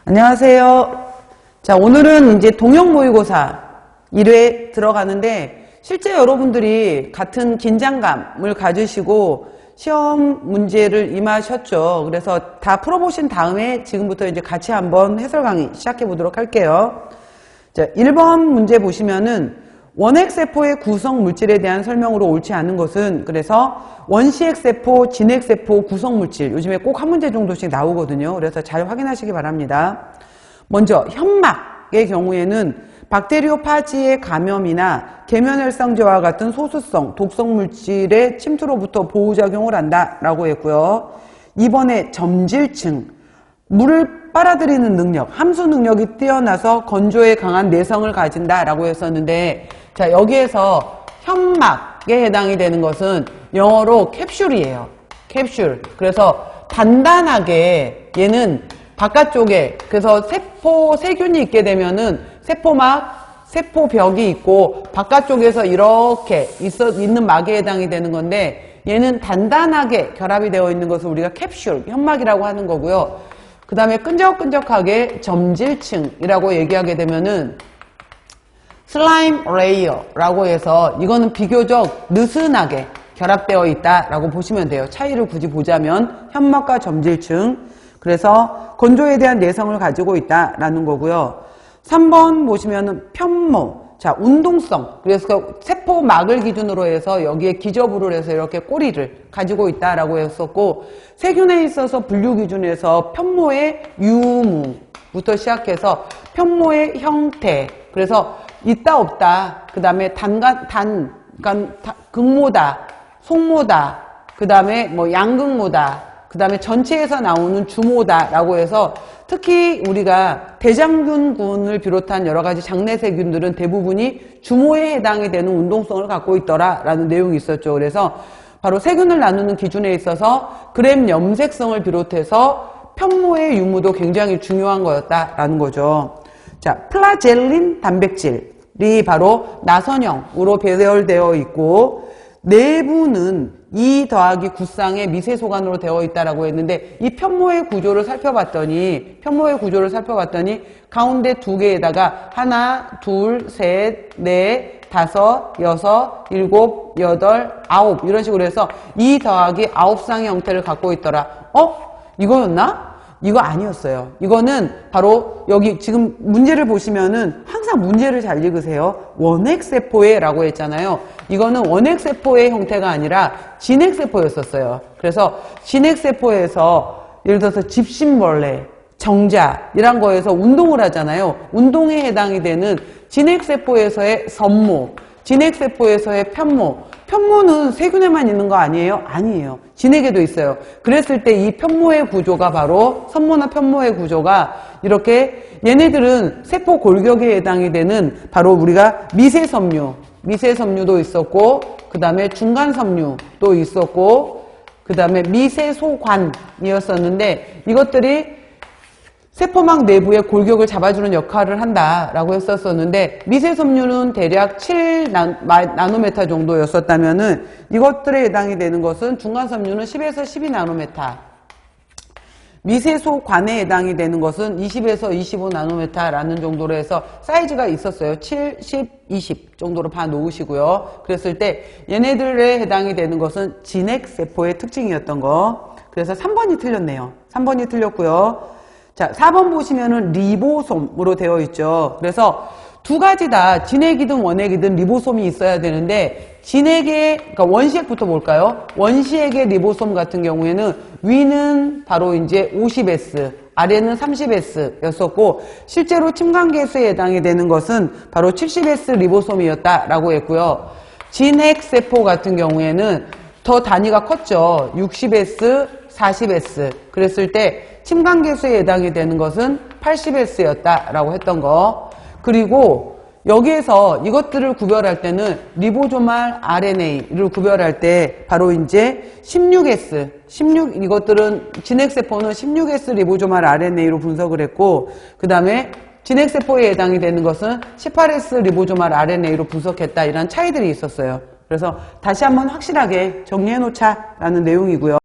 안녕하세요. 자, 오늘은 이제 동형 모의고사 1회 들어가는데 실제 여러분들이 같은 긴장감을 가지시고 시험 문제를 임하셨죠. 그래서 다 풀어보신 다음에 지금부터 이제 같이 한번 해설 강의 시작해 보도록 할게요. 자, 1번 문제 보시면은 원핵세포의 구성 물질에 대한 설명으로 옳지 않은 것은, 그래서 원시핵세포, 진핵세포 구성 물질, 요즘에 꼭 한 문제 정도씩 나오거든요. 그래서 잘 확인하시기 바랍니다. 먼저 현막의 경우에는 박테리오파지의 감염이나 계면활성제와 같은 소수성, 독성 물질의 침투로부터 보호작용을 한다라고 했고요. 2번에 점질층, 물을 빨아들이는 능력, 함수 능력이 뛰어나서 건조에 강한 내성을 가진다라고 했었는데, 자, 여기에서 현막에 해당이 되는 것은 영어로 캡슐이에요. 캡슐. 그래서 단단하게 얘는 바깥쪽에, 그래서 세균이 있게 되면은 세포막, 세포벽이 있고 바깥쪽에서 이렇게 있는 막에 해당이 되는 건데, 얘는 단단하게 결합이 되어 있는 것을 우리가 캡슐, 현막이라고 하는 거고요. 그 다음에 끈적끈적하게 점질층이라고 얘기하게 되면은 슬라임 레이어라고 해서 이거는 비교적 느슨하게 결합되어 있다라고 보시면 돼요. 차이를 굳이 보자면 현막과 점질층, 그래서 건조에 대한 내성을 가지고 있다라는 거고요. 3번 보시면은 편모, 자, 운동성, 그래서 세포막을 기준으로 해서 여기에 기저부를 해서 이렇게 꼬리를 가지고 있다라고 했었고, 세균에 있어서 분류 기준에서 편모의 유무부터 시작해서 편모의 형태, 그래서 있다 없다, 그 다음에 극모다, 속모다, 그 다음에 뭐 양극모다, 그 다음에 전체에서 나오는 주모다라고 해서, 특히 우리가 대장균군을 비롯한 여러 가지 장내세균들은 대부분이 주모에 해당이 되는 운동성을 갖고 있더라라는 내용이 있었죠. 그래서 바로 세균을 나누는 기준에 있어서 그램 염색성을 비롯해서 편모의 유무도 굉장히 중요한 거였다라는 거죠. 자, 플라젤린 단백질이 바로 나선형으로 배열되어 있고, 내부는 2 더하기 9쌍의 미세소관으로 되어 있다라고 했는데, 이 편모의 구조를 살펴봤더니 가운데 두 개에다가 하나, 둘, 셋, 넷, 다섯, 여섯, 일곱, 여덟, 아홉, 이런 식으로 해서 2 더하기 9쌍의 형태를 갖고 있더라. 이거였나? 이거 아니었어요. 이거는 바로 여기 지금 문제를 보시면은 항상 문제를 잘 읽으세요. 원핵세포에 라고 했잖아요. 이거는 원핵세포의 형태가 아니라 진핵세포였었어요. 그래서 진핵세포에서 예를 들어서 집신벌레, 정자 이란 거에서 운동을 하잖아요. 운동에 해당이 되는 진핵세포에서의 선모, 진핵세포에서의 편모. 편모는 세균에만 있는 거 아니에요? 아니에요. 진핵에도 있어요. 그랬을 때 이 편모의 구조가 바로, 선모나 편모의 구조가 이렇게, 얘네들은 세포 골격에 해당이 되는 바로 우리가 미세섬유도 있었고, 그 다음에 중간섬유도 있었고, 그 다음에 미세소관이었었는데, 이것들이 세포막 내부의 골격을 잡아주는 역할을 한다라고 했었는데, 미세섬유는 대략 7나노메타 정도였었다면은 이것들에 해당이 되는 것은, 중간섬유는 10에서 12나노메타, 미세소관에 해당이 되는 것은 20에서 25나노메타라는 정도로 해서 사이즈가 있었어요. 7, 10, 20 정도로 봐 놓으시고요. 그랬을 때 얘네들에 해당이 되는 것은 진핵세포의 특징이었던 거. 그래서 3번이 틀렸네요. 3번이 틀렸고요. 자, 4번 보시면은 리보솜으로 되어 있죠. 그래서 두 가지 다 진핵이든 원핵이든 리보솜이 있어야 되는데, 그러니까 원시핵부터 볼까요? 원시핵의 리보솜 같은 경우에는 위는 바로 이제 50S, 아래는 30S 였었고, 실제로 침관계수에 해당이 되는 것은 바로 70S 리보솜이었다라고 했고요. 진핵세포 같은 경우에는 더 단위가 컸죠. 60S, 40S. 그랬을 때 침관계수에 해당이 되는 것은 80S였다라고 했던 거. 그리고 여기에서 이것들을 구별할 때는 리보조말 RNA를 구별할 때 바로 이제 16S, 이것들은 진핵세포는 16S 리보조말 RNA로 분석을 했고, 그 다음에 진핵세포에 해당이 되는 것은 18S 리보조말 RNA로 분석했다, 이런 차이들이 있었어요. 그래서 다시 한번 확실하게 정리해 놓자라는 내용이고요.